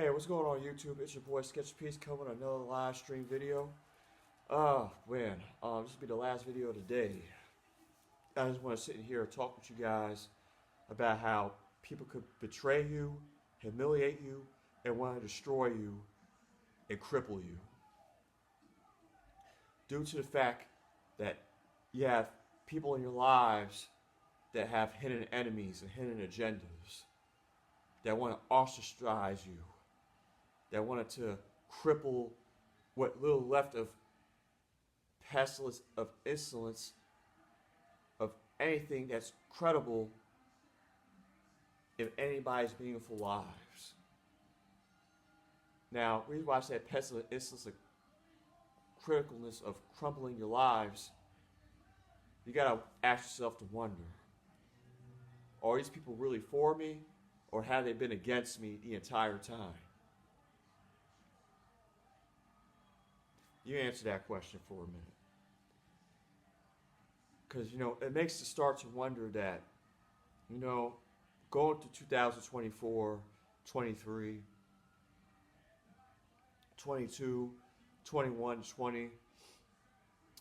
Hey, what's going on YouTube? It's your boy Sketch Peaze coming with another live stream video. Oh man, this will be the last video of the day. I just want to sit in here and talk with you guys about how people could betray you, humiliate you, and want to destroy you and cripple you. Due to the fact that you have people in your lives that have hidden enemies and hidden agendas that want to ostracize you, that wanted to cripple what little left of pestilence, of insolence, of anything that's credible in anybody's meaningful lives. Now, the reason why I said pestilence, insolence, and criticalness of crumbling your lives, you gotta ask yourself to wonder, are these people really for me, or have they been against me the entire time? You answer that question for a minute. Because, it makes you start to wonder that, going to 2024, 23, 22, 21, 20,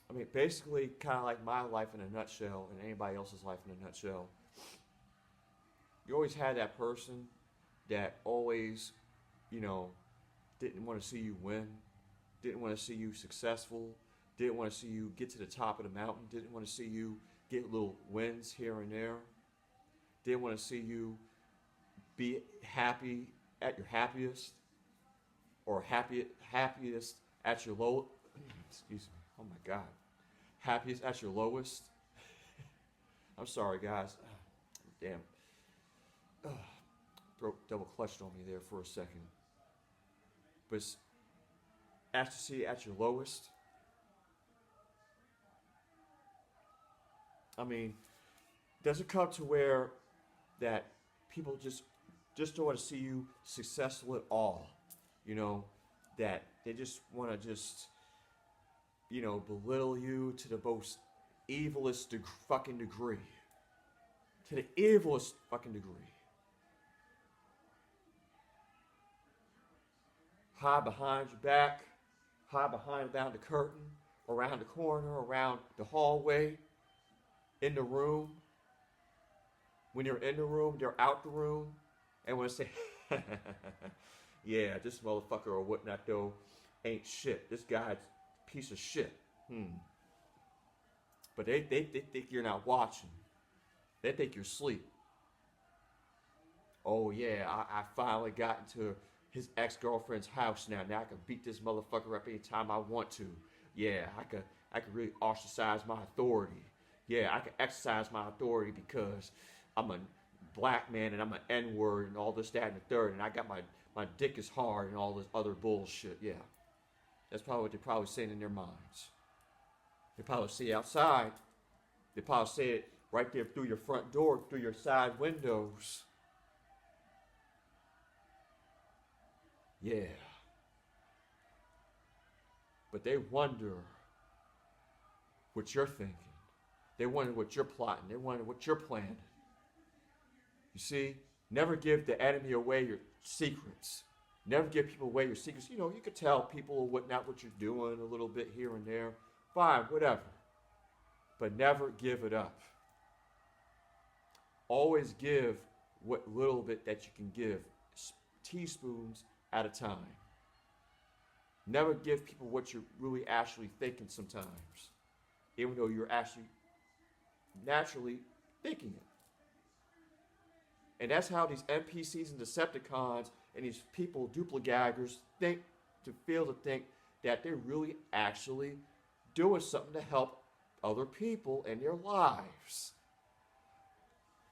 I mean, basically kind of like my life in a nutshell and anybody else's life in a nutshell. You always had that person that always, didn't want to see you win, didn't want to see you successful, didn't want to see you get to the top of the mountain, didn't want to see you get little wins here and there, didn't want to see you be happy at your happiest, or happiest at your low, excuse me, oh my God, happiest at your lowest. I'm sorry, guys. Damn. Throat double clutched on me there for a second. But ecstasy at your lowest. I mean, does it come to where that people just don't want to see you successful at all? That they just want to belittle you to the most evilest fucking degree. To the evilest fucking degree. Hide behind your back, hide behind the curtain, around the corner, around the hallway, in the room. When you're in the room, they're out the room, and when they say, yeah, this motherfucker or whatnot though ain't shit. This guy's a piece of shit. But they think you're not watching. They think you're asleep. Oh yeah, I finally got into his ex-girlfriend's house now. Now I can beat this motherfucker up anytime I want to. Yeah, I could really ostracize my authority. Yeah, I can exercise my authority because I'm a black man and I'm an N-word and all this, that, and the third, and I got my dick is hard and all this other bullshit. Yeah, that's probably what they're probably saying in their minds. They probably say outside. They probably say it right there through your front door, through your side windows. Yeah. But they wonder what you're thinking. They wonder what you're plotting. They wonder what you're planning. You see, never give the enemy away your secrets. Never give people away your secrets. You could tell people what you're doing a little bit here and there. Fine, whatever. But never give it up. Always give what little bit that you can give, teaspoons at a time. Never give people what you're really actually thinking sometimes, even though you're actually naturally thinking it. And that's how these NPCs and Decepticons and these people, dupligaggers, think that they're really actually doing something to help other people in their lives.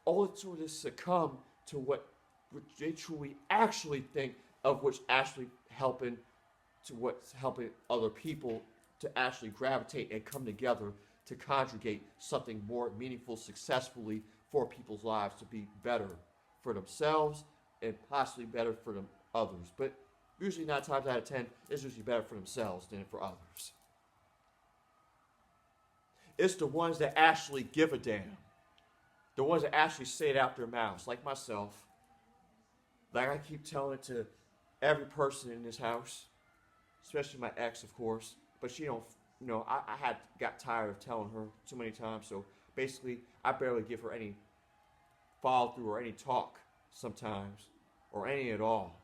All to sort of succumb to what they truly actually think of, which actually helping to what's helping other people to actually gravitate and come together to conjugate something more meaningful successfully for people's lives to be better for themselves and possibly better for them others. But usually 9 times out of 10, it's usually better for themselves than for others. It's the ones that actually give a damn. The ones that actually say it out their mouths, like myself. Like I keep telling it to every person in this house, especially my ex, of course, but she don't, I had got tired of telling her too many times, so basically I barely give her any follow through or any talk sometimes, or any at all.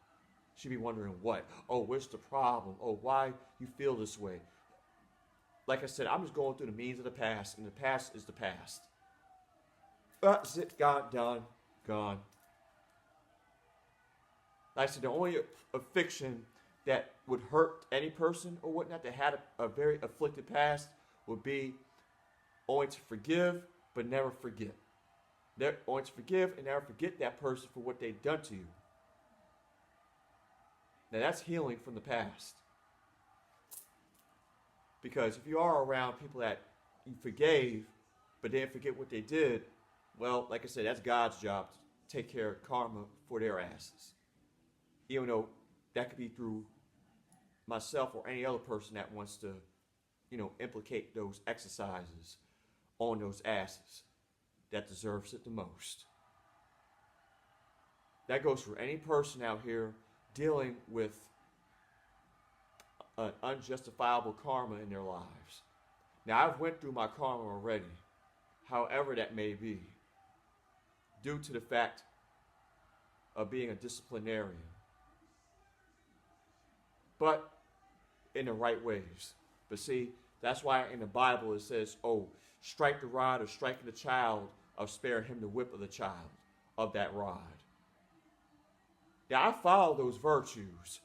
She'd be wondering what? Oh, what's the problem? Oh, why you feel this way? Like I said, I'm just going through the means of the past, and the past is the past. That's it, done, gone. Like I said, the only affliction that would hurt any person or whatnot that had a very afflicted past would be only to forgive but never forget. They're only to forgive and never forget that person for what they've done to you. Now that's healing from the past. Because if you are around people that you forgave but didn't forget what they did, well, like I said, that's God's job to take care of karma for their asses. Even though that could be through myself or any other person that wants to, implicate those exercises on those asses that deserves it the most. That goes for any person out here dealing with an unjustifiable karma in their lives. Now, I've went through my karma already, however that may be, due to the fact of being a disciplinarian. But in the right ways. But see, that's why in the Bible it says, oh, strike the rod or strike the child, or spare him the whip of the child of that rod. Now, I follow those virtues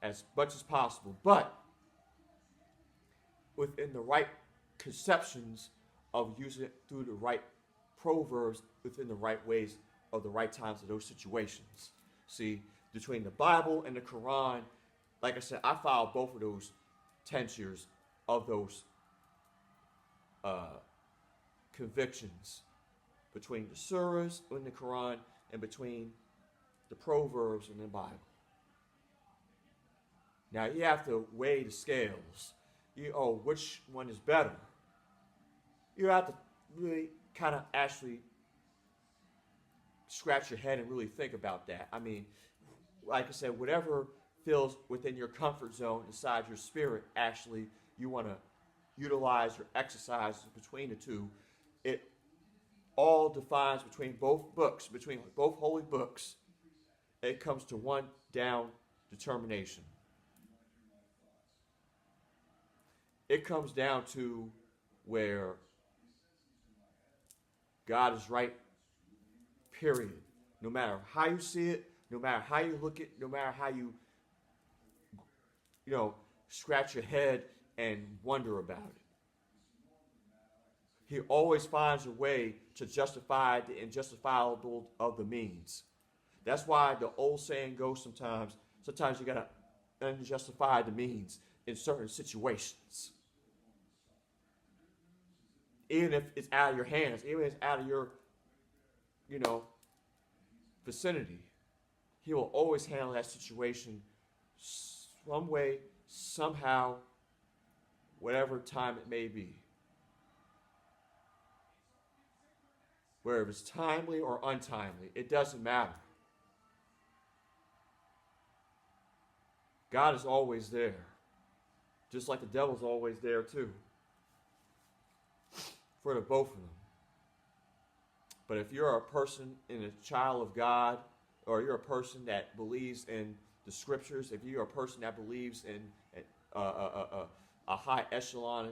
as much as possible, but within the right conceptions of using it through the right proverbs, within the right ways of the right times of those situations. See, between the Bible and the Quran, like I said, I follow both of those tinctures of those convictions between the surahs in the Quran and between the proverbs in the Bible. Now you have to weigh the scales. Which one is better? You have to really kind of actually scratch your head and really think about that. I mean, like I said, whatever feels within your comfort zone inside your spirit, actually, you want to utilize your exercises between the two. It all defines between both books, between both holy books. It comes to one down determination. It comes down to where God is right, period. No matter how you see it, no matter how you look at it, no matter how you scratch your head and wonder about it. He always finds a way to justify the injustifiable of the means. That's why the old saying goes sometimes you gotta unjustify the means in certain situations. Even if it's out of your hands, even if it's out of your, vicinity, he will always handle that situation some way, somehow, whatever time it may be. Whether it's timely or untimely, it doesn't matter. God is always there. Just like the devil's always there too. For the both of them. But if you're a person and a child of God, or you're a person that believes in the scriptures, if you're a person that believes in a high echelon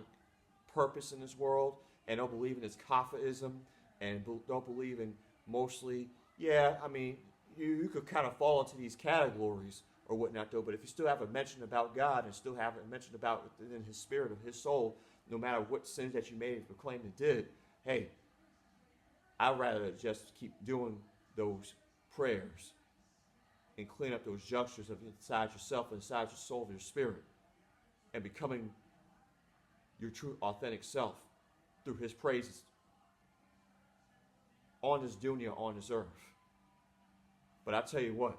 purpose in this world, and don't believe in this Kafaism, and don't believe in mostly, you could kind of fall into these categories or whatnot though, but if you still have a mention about God and still have a mention about within his spirit of his soul, no matter what sins that you made and proclaimed and did, hey, I'd rather just keep doing those prayers and clean up those junctures of inside yourself, inside your soul, your spirit, and becoming your true, authentic self through his praises on this dunya, on this earth. But I tell you what,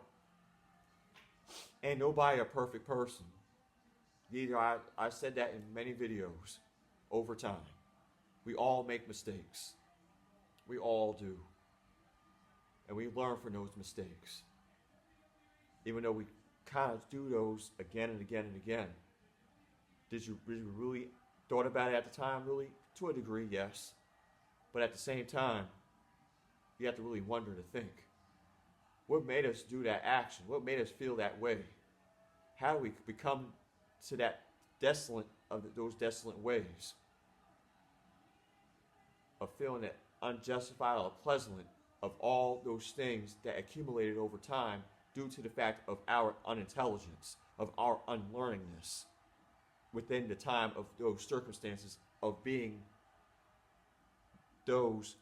ain't nobody a perfect person. Neither I said that in many videos over time. We all make mistakes. We all do. And we learn from those mistakes. even though we kind of do those again and again and again, did you really thought about it at the time? Really, to a degree, yes. But at the same time, you have to really wonder to think, what made us do that action? What made us feel that way? How do we become to that those desolate ways of feeling that unjustified or pleasant of all those things that accumulated over time due to the fact of our unintelligence, of our unlearningness within the time of those circumstances of being those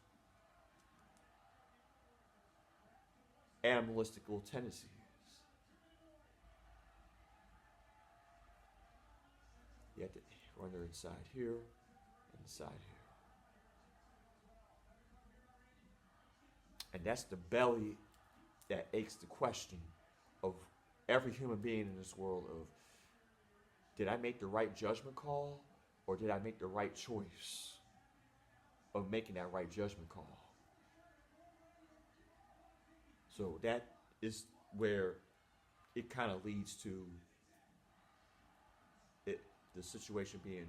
animalistical tendencies. You have to run there inside here and inside here. And that's the belly that aches the question of every human being in this world of, did I make the right judgment call or did I make the right choice of making that right judgment call? So that is where it kind of leads to the situation being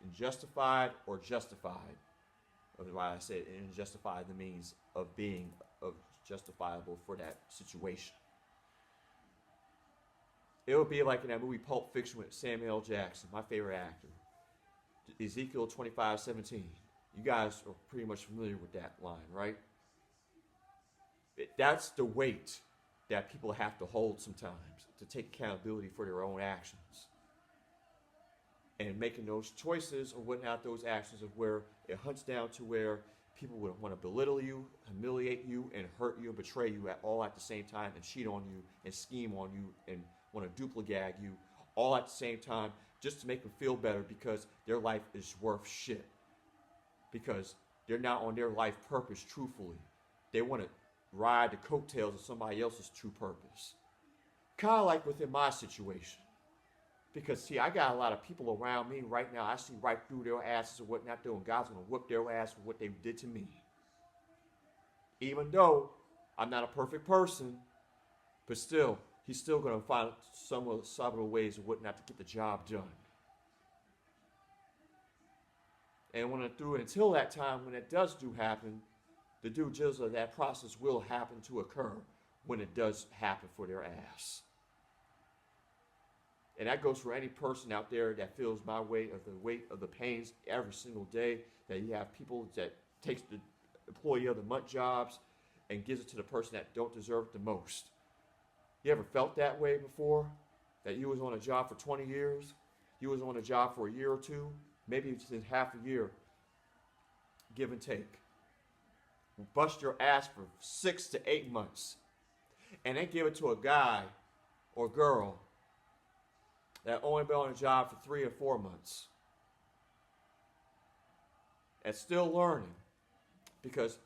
unjustified or justified. Why I said unjustified, the means of being justifiable for that situation. It would be like in that movie Pulp Fiction with Samuel L. Jackson, my favorite actor. Ezekiel 25:17. You guys are pretty much familiar with that line, right? That's the weight that people have to hold sometimes to take accountability for their own actions. And making those choices or whatnot, those actions of where it hunts down to where people would want to belittle you, humiliate you, and hurt you and betray you all at the same time, and cheat on you and scheme on you and want to duplicate you all at the same time just to make them feel better because their life is worth shit. Because they're not on their life purpose truthfully. They want to ride the coattails of somebody else's true purpose. Kind of like within my situation. Because, see, I got a lot of people around me right now. I see right through their asses and whatnot doing. God's going to whip their ass for what they did to me. Even though I'm not a perfect person, but still, he's still going to find some subtle ways of whatnot to get the job done. And until that time, when it does happen, the due diligence of that process will happen to occur when it does happen for their ass. And that goes for any person out there that feels my weight of the pains every single day. That you have people that takes the employee of the month jobs and gives it to the person that don't deserve it the most. You ever felt that way before? That you was on a job for 20 years? You was on a job for a year or two? Maybe it's half a year, give and take. Bust your ass for 6 to 8 months. And they give it to a guy or girl that only been on a job for 3 or 4 months. That's still learning. Because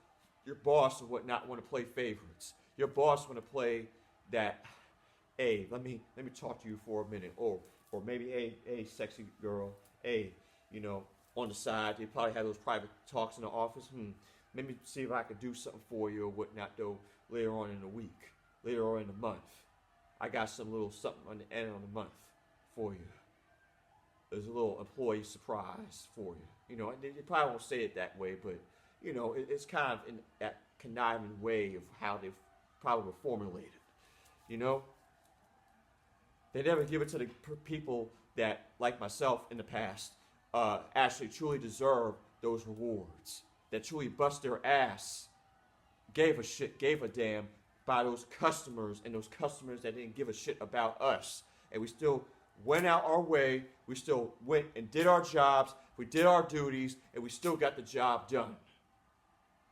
your boss and whatnot want to play favorites. Your boss want to play that, hey, let me talk to you for a minute. Or maybe, hey, sexy girl, hey, on the side, they probably have those private talks in the office. Let me see if I can do something for you or whatnot, though, later on in the week, later on in the month. I got some little something on the end of the month for you. There's a little employee surprise for you. They probably won't say it that way, but, it's kind of in that conniving way of how they probably formulated. They never give it to the people that, like myself in the past, actually truly deserve those rewards, that truly bust their ass, gave a damn by those customers, and those customers that didn't give a shit about us. And we still went out our way, we still went and did our jobs, we did our duties, and we still got the job done.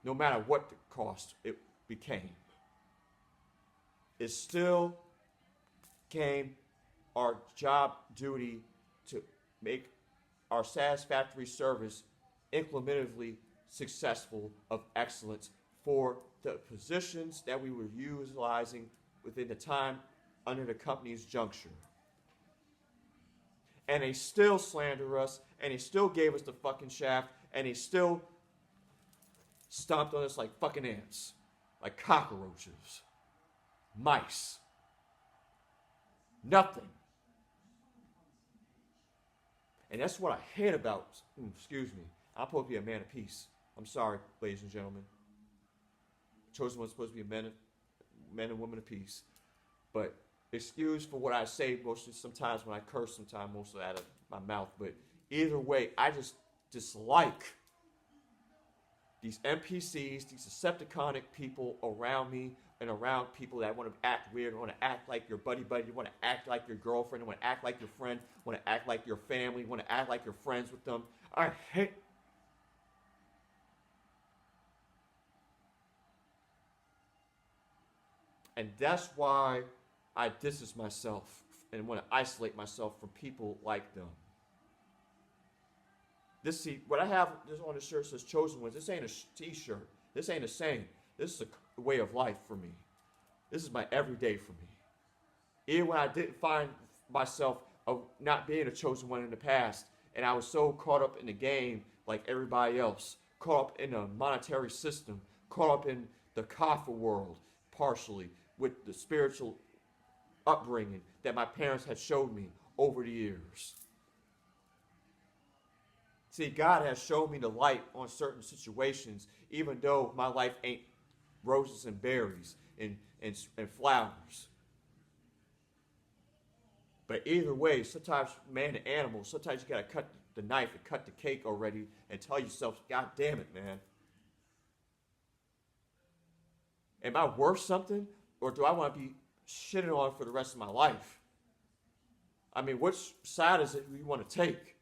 No matter what the cost it became. It still became our job duty to make our satisfactory service incrementally successful of excellence for the positions that we were utilizing within the time under the company's juncture. And they still slander us, and they still gave us the fucking shaft, and they still stomped on us like fucking ants, like cockroaches, mice. Nothing. And that's what I hate about, excuse me, I'm supposed to be a man of peace. I'm sorry, ladies and gentlemen. Chosen one's supposed to be a men and women of peace. But excuse for what I say mostly sometimes when I curse, sometimes mostly out of my mouth. But either way, I just dislike these NPCs, these Decepticonic people around me and around people that want to act weird, want to act like your buddy, want to act like your girlfriend, want to act like your friend, want to act like your family, want to act like you're friends with them. I hate. And that's why I distance myself and want to isolate myself from people like them. What I have this on the shirt says Chosen Ones. This ain't a t-shirt. This ain't a saying. This is a way of life for me. This is my everyday for me. Even when I didn't find myself of not being a chosen one in the past, and I was so caught up in the game like everybody else, caught up in a monetary system, caught up in the Kafa world, partially, with the spiritual upbringing that my parents had showed me over the years. See, God has shown me the light on certain situations, even though my life ain't roses and berries and flowers. But either way, sometimes man and animal, sometimes you got to cut the knife and cut the cake already and tell yourself, God damn it, man. Am I worth something, or do I want to be shitted on for the rest of my life? I mean, which side is it you want to take?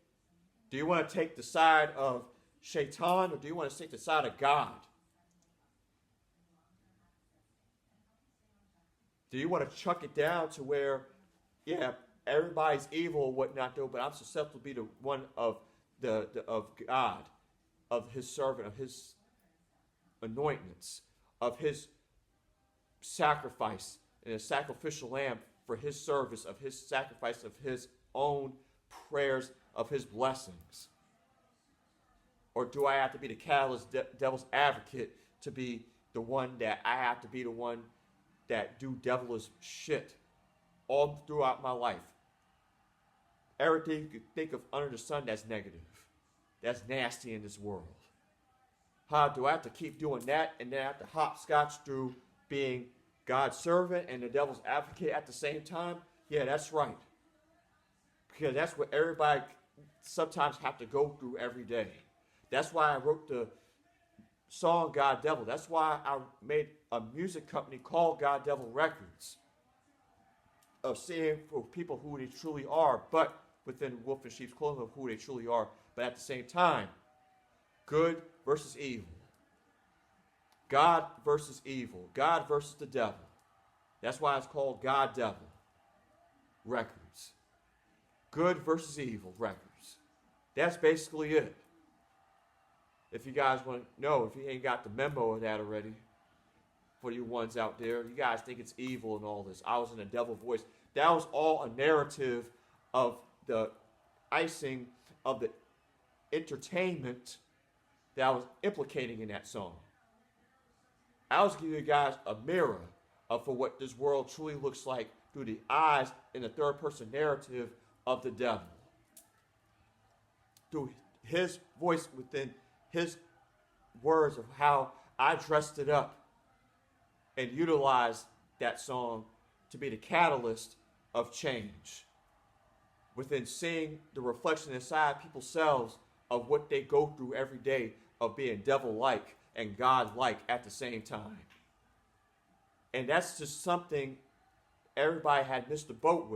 Do you want to take the side of Shaitan, or do you want to take the side of God? Do you want to chuck it down to where, yeah, everybody's evil or whatnot, though, but I'm susceptible to be the one of of God, of His servant, of His anointments, of His sacrifice, and a sacrificial lamb for His service, of His sacrifice, of His own prayers, of His blessings? Or do I have to be the catalyst, devil's advocate, to be the one that I have to be the one that do devilish shit all throughout my life? Everything you could think of under the sun that's negative, that's nasty in this world. How do I have to keep doing that and then I have to hopscotch through being God's servant and the devil's advocate at the same time? Yeah, that's right. Because that's what everybody sometimes have to go through every day. That's why I wrote the song God Devil. That's why I made a music company called God Devil Records, of seeing for people who they truly are, but within wolf and sheep's clothing of who they truly are. But at the same time, good versus evil. God versus evil. God versus the devil. That's why it's called God Devil Records. Good versus evil records. That's basically it. If you guys want to know, if you ain't got the memo of that already, for you ones out there, you guys think it's evil and all this. I was in a devil voice. That was all a narrative of the icing of the entertainment that I was implicating in that song. I was giving you guys a mirror for what this world truly looks like through the eyes in the third person narrative of the devil. Through his voice within his words of how I dressed it up and utilized that song to be the catalyst of change. Within seeing the reflection inside people's selves of what they go through every day of being devil-like and God-like at the same time. And that's just something everybody had missed the boat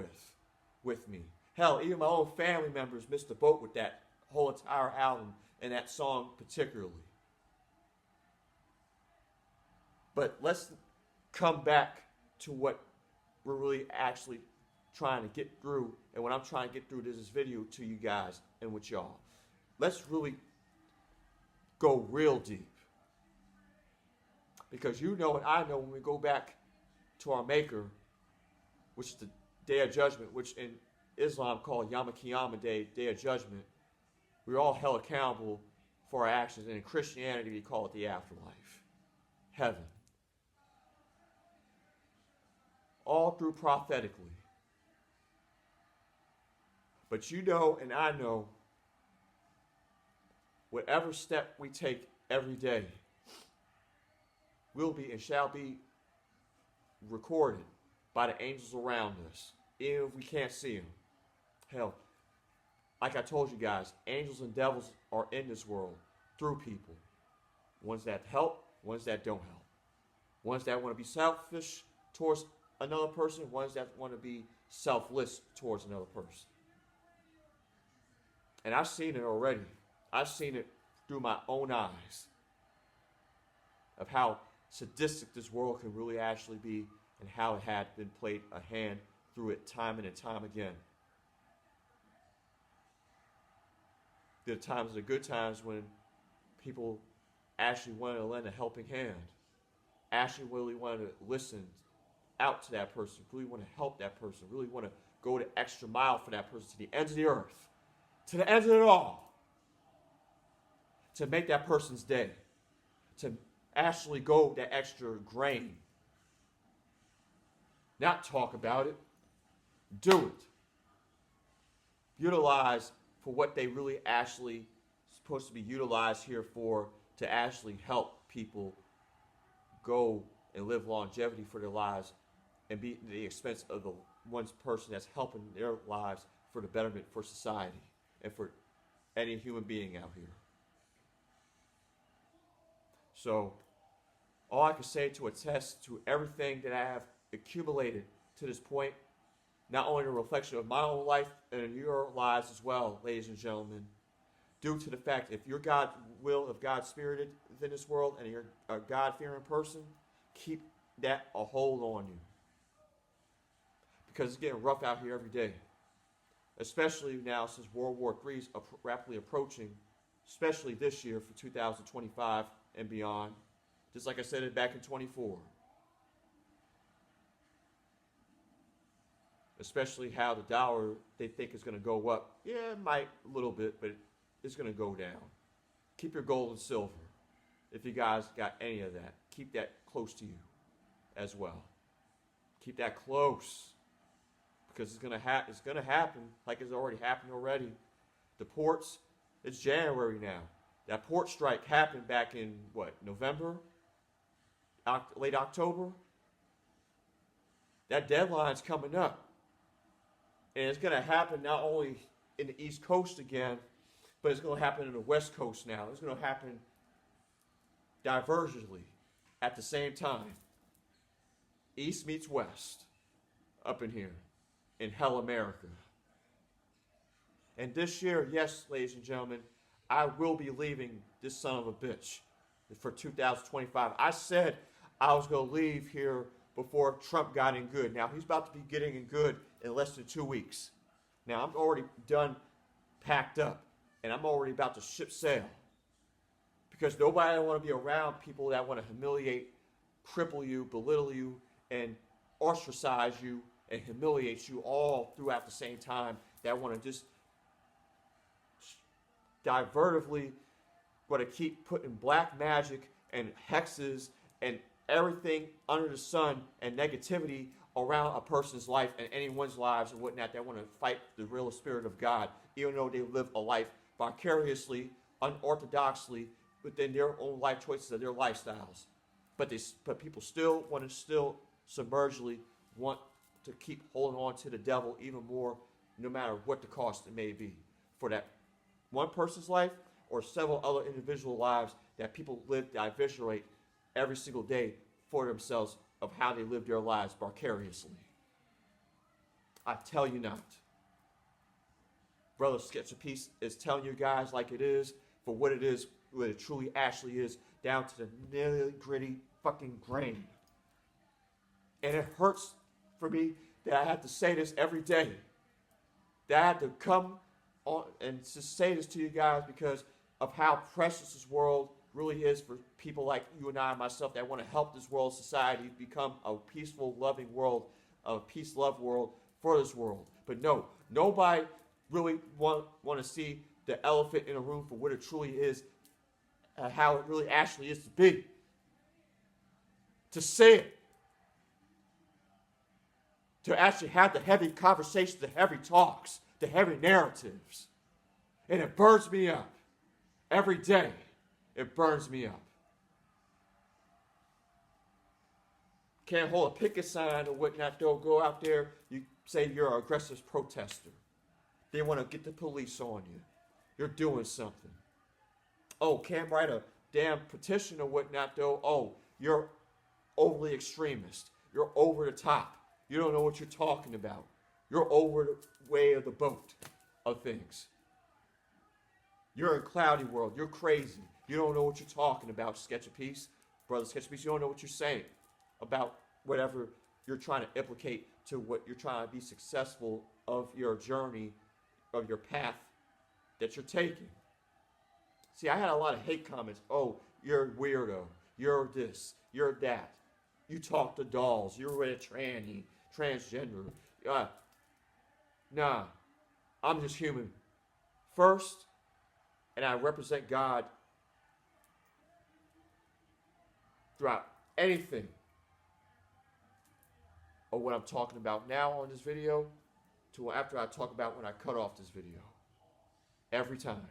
with me. Hell, even my own family members missed the boat with that whole entire album and that song particularly. But let's come back to what we're really actually trying to get through, and what I'm trying to get through this video to you guys and with y'all. Let's really go real deep. Because you know and I know when we go back to our Maker, which is the Day of Judgment, which in Islam called Yom Kippur Day, Day of Judgment, we're all held accountable for our actions. And in Christianity, we call it the afterlife, heaven. All through prophetically. But you know and I know, whatever step we take every day will be and shall be recorded by the angels around us, even if we can't see them. Hell, like I told you guys, angels and devils are in this world through people. Ones that help, ones that don't help. Ones that want to be selfish towards another person, ones that want to be selfless towards another person. And I've seen it already. I've seen it through my own eyes of how sadistic this world can really actually be and how it had been played a hand through it time and time again. There are times, the good times, when people actually wanted to lend a helping hand, actually really wanted to listen out to that person, really want to help that person, really want to go the extra mile for that person to the ends of the earth, to the ends of it all, to make that person's day, to actually go that extra grain. Not talk about it, do it. Utilize for what they really actually supposed to be utilized here for, to actually help people go and live longevity for their lives and be at the expense of the one person that's helping their lives for the betterment for society and for any human being out here. So all I can say to attest to everything that I have accumulated to this point, not only a reflection of my own life and your lives as well, ladies and gentlemen, due to the fact if you're God will, if God spirited within this world and you're a God-fearing person, keep that a hold on you. Because it's getting rough out here every day. Especially now since World War III is rapidly approaching, especially this year for 2025 and beyond. Just like I said it back in 24. Especially how the dollar, they think is going to go up. Yeah, it might a little bit, but it's going to go down. Keep your gold and silver. If you guys got any of that, keep that close to you as well. Keep that close. Because it's going to happen like it's already happened already. The ports, it's January now. That port strike happened back in, November? Late October? That deadline's coming up. And it's going to happen not only in the East Coast again, but it's going to happen in the West Coast now. It's going to happen divergently at the same time. East meets West up in here in hell America. And this year, yes, ladies and gentlemen, I will be leaving this son of a bitch for 2025. I said I was going to leave here before Trump got in good. Now, he's about to be getting in good in less than 2 weeks. Now, I'm already done, packed up, and I'm already about to ship sail. Because nobody want to be around people that want to humiliate, cripple you, belittle you, and ostracize you, and humiliate you all throughout the same time, that want to just divertively want to keep putting black magic and hexes and everything under the sun and negativity around a person's life and anyone's lives and whatnot that want to fight the real spirit of God, even though they live a life vicariously, unorthodoxly, within their own life choices of their lifestyles. But people still want to submergently want to keep holding on to the devil even more, no matter what the cost it may be for that one person's life or several other individual lives that people live to eviscerate every single day for themselves of how they live their lives vicariously. I tell you not. Brother Sketch of Peace is telling you guys like it is, for what it truly actually is, down to the nitty gritty fucking grain. And it hurts for me that I have to say this every day. That I have to come on and just say this to you guys because of how precious this world really is for people like you and I and myself that want to help this world society become a peaceful, loving world, a peace, love world for this world. But no, nobody really want to see the elephant in the room for what it truly is, how it really actually is to be. To say it. To actually have the heavy conversations, the heavy talks, the heavy narratives. And it burns me up. Every day, it burns me up. Can't hold a picket sign or whatnot. They'll go out there, you say you're an aggressive protester. They want to get the police on you. You're doing something. Oh, can't write a damn petition or whatnot though. Oh, you're overly extremist. You're over the top. You don't know what you're talking about. You're over the way of the boat of things. You're in a cloudy world. You're crazy. You don't know what you're talking about, Sketch a Piece. Brother Sketch a Piece, you don't know what you're saying about whatever you're trying to implicate to what you're trying to be successful of your journey, of your path that you're taking. See, I had a lot of hate comments. Oh, you're a weirdo. You're this. You're that. You talk to dolls. You're a tranny, transgender. Nah, I'm just human first, and I represent God throughout anything of what I'm talking about now on this video to after I talk about when I cut off this video. Every time,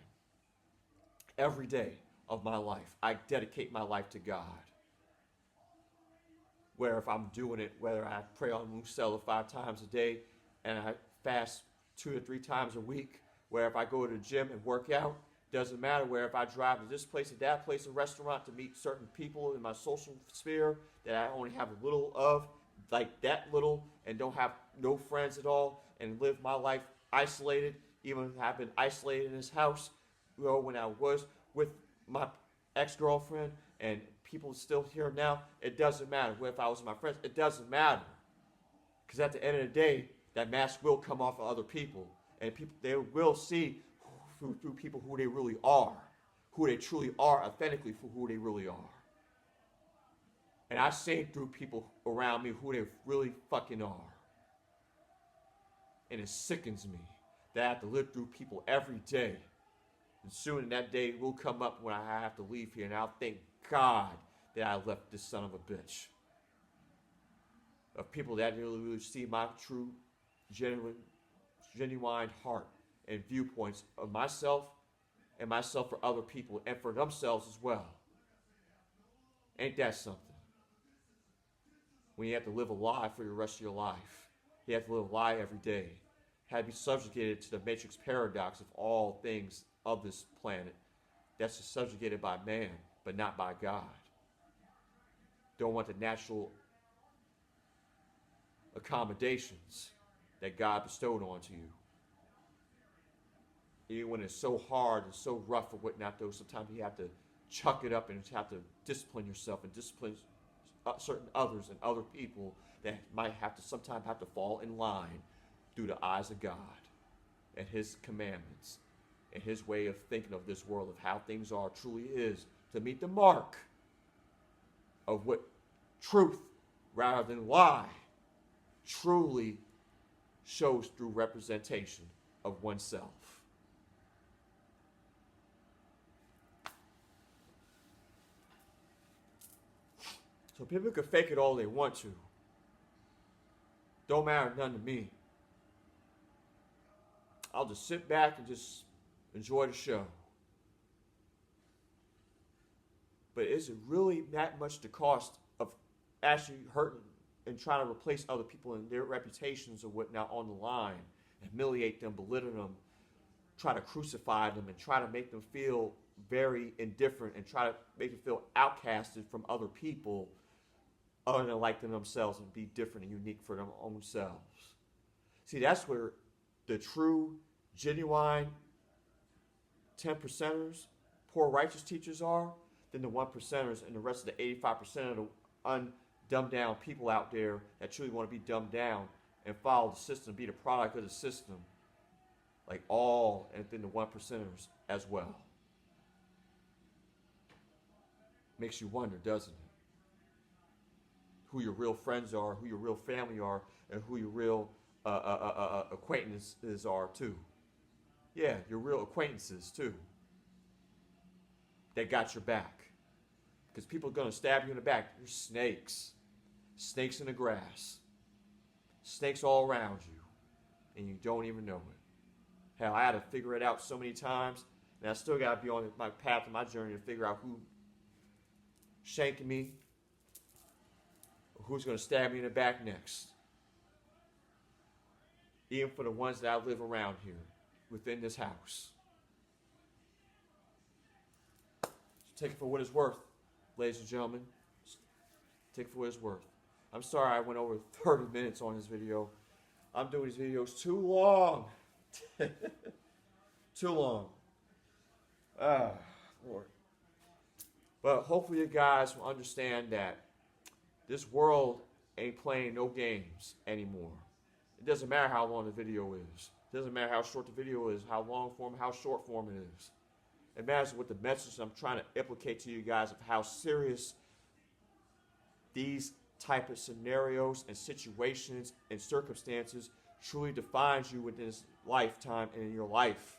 every day of my life, I dedicate my life to God. Where if I'm doing it, whether I pray on Musella 5 times a day and I fast 2 or 3 times a week, where if I go to the gym and work out, doesn't matter, where if I drive to this place or that place, a restaurant to meet certain people in my social sphere that I only have a little of, like that little, and don't have no friends at all, and live my life isolated, even if I've been isolated in this house, you know, when I was with my ex-girlfriend, and people still here now, it doesn't matter. If I was with my friends, it doesn't matter. Because at the end of the day, that mask will come off of other people. And people, they will see through people who they really are. Who they truly are, authentically for who they really are. And I've seen through people around me who they really fucking are. And it sickens me that I have to live through people every day. And soon that day will come up when I have to leave here, and I'll thank God that I left this son of a bitch. Of people that really see my true, genuine heart and viewpoints of myself and myself for other people and for themselves as well. Ain't that something? When you have to live a lie for the rest of your life. You have to live a lie every day. Have to be subjugated to the matrix paradox of all things of this planet. That's just subjugated by man, but not by God. Don't want the natural accommodations that God bestowed onto you. Even when it's so hard and so rough and whatnot, though, sometimes you have to chuck it up and you have to discipline yourself and discipline certain others and other people that might have to sometimes have to fall in line through the eyes of God and His commandments and His way of thinking of this world, of how things are truly is, to meet the mark of what truth rather than lie truly shows through representation of oneself. So people can fake it all they want to. Don't matter none to me. I'll just sit back and just enjoy the show. But is it really that much the cost of actually hurting and trying to replace other people and their reputations or whatnot on the line, humiliate them, belittle them, try to crucify them, and try to make them feel very indifferent and try to make them feel outcasted from other people other than like them themselves and be different and unique for their own selves? See, that's where the true, genuine 10%ers, poor righteous teachers are, than the 1%ers and the rest of the 85% of the dumbed down people out there that truly want to be dumbed down and follow the system, be the product of the system, like all and then the 1%ers as well. Makes you wonder, doesn't it? Who your real friends are, who your real family are, and who your real acquaintances are too. Yeah, your real acquaintances too. That got your back. Because people are going to stab you in the back. You're snakes. Snakes in the grass. Snakes all around you. And you don't even know it. Hell, I had to figure it out so many times, and I still got to be on my path of my journey to figure out who shanking me, or who's going to stab me in the back next. Even for the ones that I live around here, within this house. So take it for what it's worth, ladies and gentlemen. Take it for what it's worth. I'm sorry I went over 30 minutes on this video. I'm doing these videos too long. Too long. Ah, Lord. But hopefully you guys will understand that this world ain't playing no games anymore. It doesn't matter how long the video is. It doesn't matter how short the video is, how long form, how short form it is. It matters what the message I'm trying to implicate to you guys of how serious these type of scenarios and situations and circumstances truly defines you within this lifetime and in your life.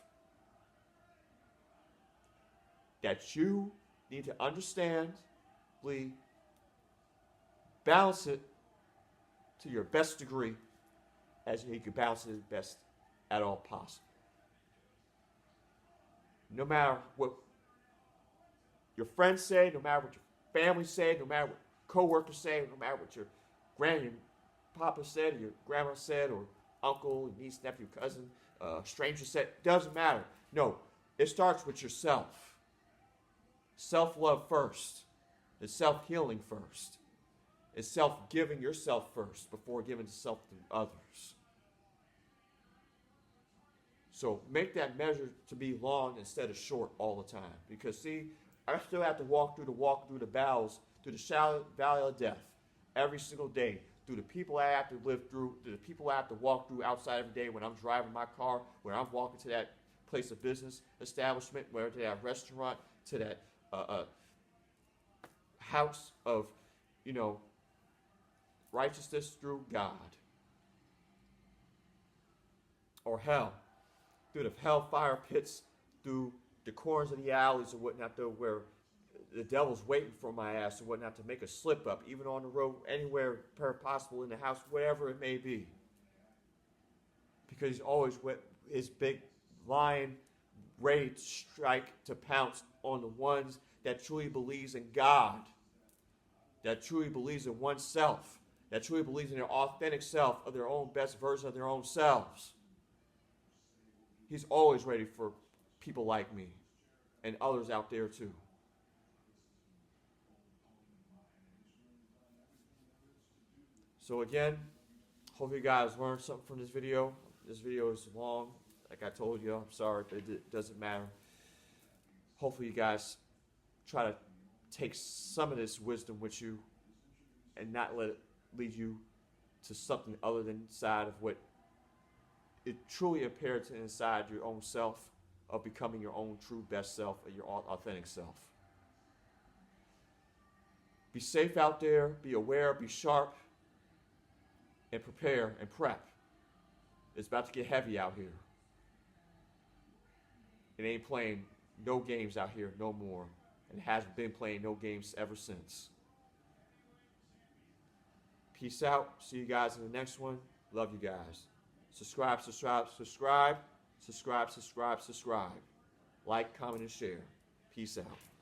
That you need to understand, balance it to your best degree as you can balance it as best at all possible. No matter what your friends say, no matter what your family say, no matter what co-workers say, no matter what your grandpapa said, or your grandma said, or uncle, niece, nephew, cousin, stranger said, doesn't matter. No, it starts with yourself. Self-love first. It's self-healing first. It's self-giving yourself first before giving self to others. So make that measure to be long instead of short all the time. Because see, I still have to walk through the battles, through the valley of death every single day. Through the people I have to live through, through the people I have to walk through outside every day when I'm driving my car, when I'm walking to that place of business establishment, whether to that restaurant, to that house of, righteousness through God. Or hell, through the hellfire pits, through the corners of the alleys and whatnot, though, where the devil's waiting for my ass and whatnot to make a slip up, even on the road, anywhere possible in the house, whatever it may be. Because he's always with his big lion ready to strike, to pounce on the ones that truly believes in God, that truly believes in oneself, that truly believes in their authentic self, of their own best version of their own selves. He's always ready for people like me and others out there too. So again, hope you guys learned something from this video. This video is long. Like I told you, I'm sorry, but it doesn't matter. Hopefully you guys try to take some of this wisdom with you and not let it lead you to something other than inside of what it truly appears to inside your own self, of becoming your own true best self, or your authentic self. Be safe out there, be aware, be sharp, and prepare and prep. It's about to get heavy out here. It ain't playing no games out here no more, and it hasn't been playing no games ever since. Peace out. See you guys in the next one. Love you guys. Subscribe, subscribe, subscribe. Subscribe, subscribe, subscribe. Like, comment, and share. Peace out.